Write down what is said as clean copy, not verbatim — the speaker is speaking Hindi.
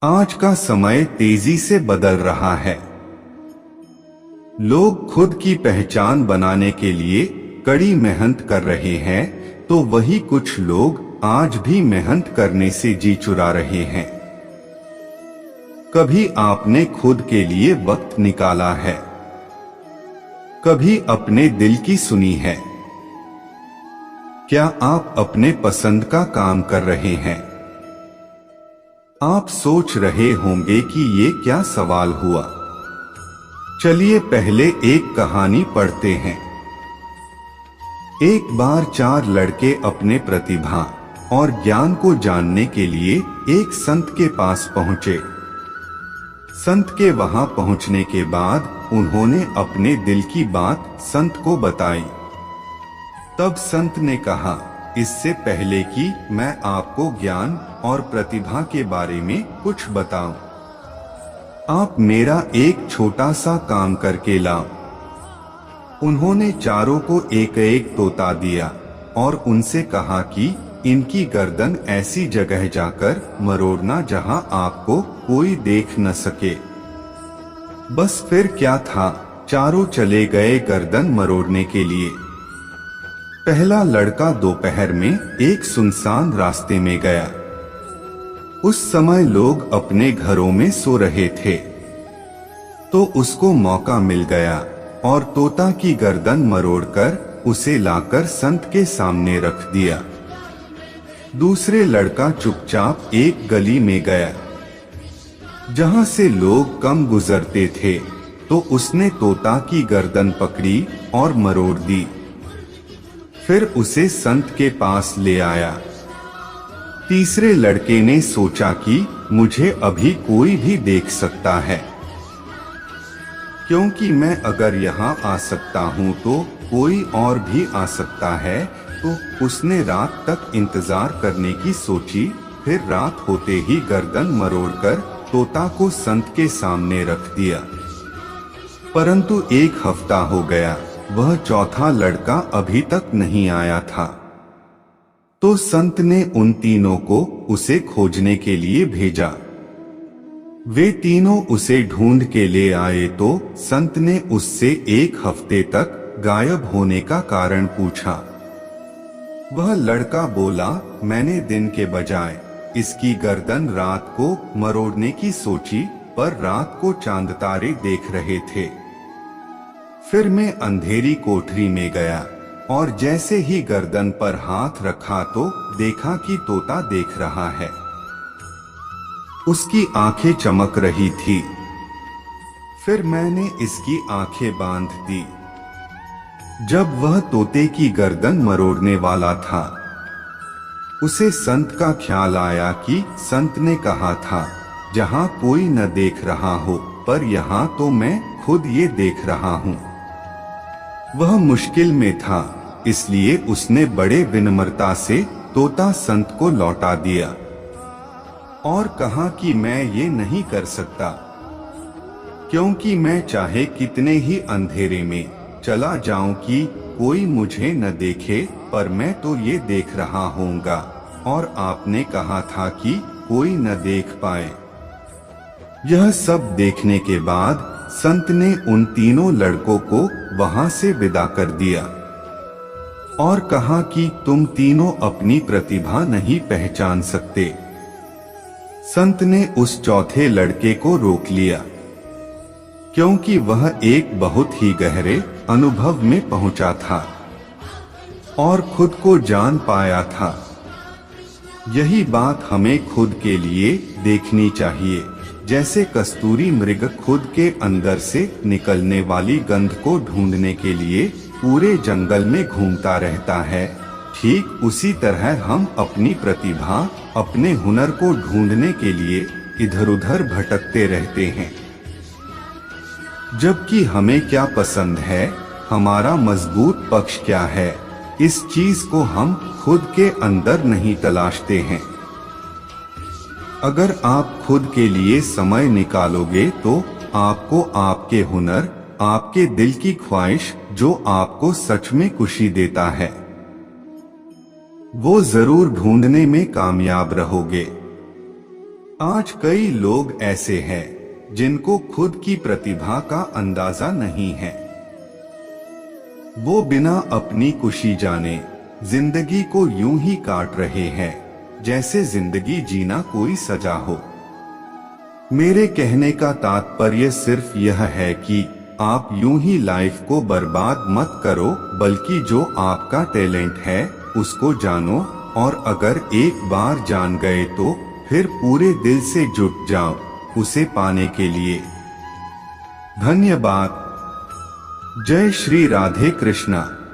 आज का समय तेजी से बदल रहा है। लोग खुद की पहचान बनाने के लिए कड़ी मेहनत कर रहे हैं, तो वही कुछ लोग आज भी मेहनत करने से जी चुरा रहे हैं। कभी आपने खुद के लिए वक्त निकाला है? कभी अपने दिल की सुनी है? क्या आप अपने पसंद का काम कर रहे हैं? आप सोच रहे होंगे कि ये क्या सवाल हुआ। चलिए पहले एक कहानी पढ़ते हैं। एक बार 4 लड़के अपने प्रतिभा और ज्ञान को जानने के लिए एक संत के पास पहुंचे। संत के वहां पहुंचने के बाद उन्होंने अपने दिल की बात संत को बताई। तब संत ने कहा, इससे पहले कि मैं आपको ज्ञान और प्रतिभा के बारे में कुछ बताऊं, आप मेरा एक छोटा सा काम करके लाओ। उन्होंने चारों को एक एक तोता दिया और उनसे कहा कि इनकी गर्दन ऐसी जगह जाकर मरोड़ना जहां आपको कोई देख न सके। बस फिर क्या था, चारों चले गए गर्दन मरोड़ने के लिए। पहला लड़का दोपहर में एक सुनसान रास्ते में गया। उस समय लोग अपने घरों में सो रहे थे, तो उसको मौका मिल गया और तोता की गर्दन मरोड़कर उसे लाकर संत के सामने रख दिया। दूसरे लड़का चुपचाप एक गली में गया, जहां से लोग कम गुजरते थे, तो उसने तोता की गर्दन पकड़ी और मरोड़ दी। फिर उसे संत के पास ले आया। तीसरे लड़के ने सोचा कि मुझे अभी कोई भी देख सकता है, क्योंकि मैं अगर यहाँ आ सकता हूँ तो कोई और भी आ सकता है। तो उसने रात तक इंतजार करने की सोची। फिर रात होते ही गर्दन मरोड़कर तोता को संत के सामने रख दिया। परंतु 1 हफ्ता हो गया, वह चौथा लड़का अभी तक नहीं आया था। तो संत ने उन तीनों को उसे खोजने के लिए भेजा। वे तीनों उसे ढूंढ के ले आए तो संत ने उससे 1 हफ्ते तक गायब होने का कारण पूछा। वह लड़का बोला, मैंने दिन के बजाय इसकी गर्दन रात को मरोड़ने की सोची, पर रात को चांद तारे देख रहे थे। फिर मैं अंधेरी कोठरी में गया और जैसे ही गर्दन पर हाथ रखा तो देखा कि तोता देख रहा है। उसकी आंखें चमक रही थी। फिर मैंने इसकी आंखें बांध दी। जब वह तोते की गर्दन मरोड़ने वाला था, उसे संत का ख्याल आया कि संत ने कहा था, जहां कोई न देख रहा हो, पर यहाँ तो मैं खुद ये देख रहा हूँ। वह मुश्किल में था, इसलिए उसने बड़े विनम्रता से तोता संत को लौटा दिया और कहा कि मैं ये नहीं कर सकता, क्योंकि मैं चाहे कितने ही अंधेरे में चला जाऊं कि कोई मुझे न देखे, पर मैं तो ये देख रहा होऊंगा, और आपने कहा था कि कोई न देख पाए। यह सब देखने के बाद संत ने उन तीनों लड़कों को वहां से विदा कर दिया और कहा कि तुम तीनों अपनी प्रतिभा नहीं पहचान सकते। संत ने उस चौथे लड़के को रोक लिया, क्योंकि वह एक बहुत ही गहरे अनुभव में पहुंचा था और खुद को जान पाया था। यही बात हमें खुद के लिए देखनी चाहिए। जैसे कस्तूरी मृग खुद के अंदर से निकलने वाली गंध को ढूंढने के लिए पूरे जंगल में घूमता रहता है, ठीक उसी तरह हम अपनी प्रतिभा, अपने हुनर को ढूंढने के लिए इधर उधर भटकते रहते हैं। जबकि हमें क्या पसंद है, हमारा मजबूत पक्ष क्या है, इस चीज को हम खुद के अंदर नहीं तलाशते हैं। अगर आप खुद के लिए समय निकालोगे तो आपको आपके हुनर, आपके दिल की ख्वाहिश, जो आपको सच में खुशी देता है, वो जरूर ढूंढने में कामयाब रहोगे। आज कई लोग ऐसे हैं जिनको खुद की प्रतिभा का अंदाजा नहीं है। वो बिना अपनी खुशी जाने जिंदगी को यूं ही काट रहे हैं जैसे जिंदगी जीना कोई सजा हो। मेरे कहने का तात्पर्य सिर्फ यह है कि आप यूं ही लाइफ को बर्बाद मत करो, बल्कि जो आपका टैलेंट है उसको जानो, और अगर एक बार जान गए तो फिर पूरे दिल से जुट जाओ उसे पाने के लिए। धन्यवाद। जय श्री राधे कृष्णा।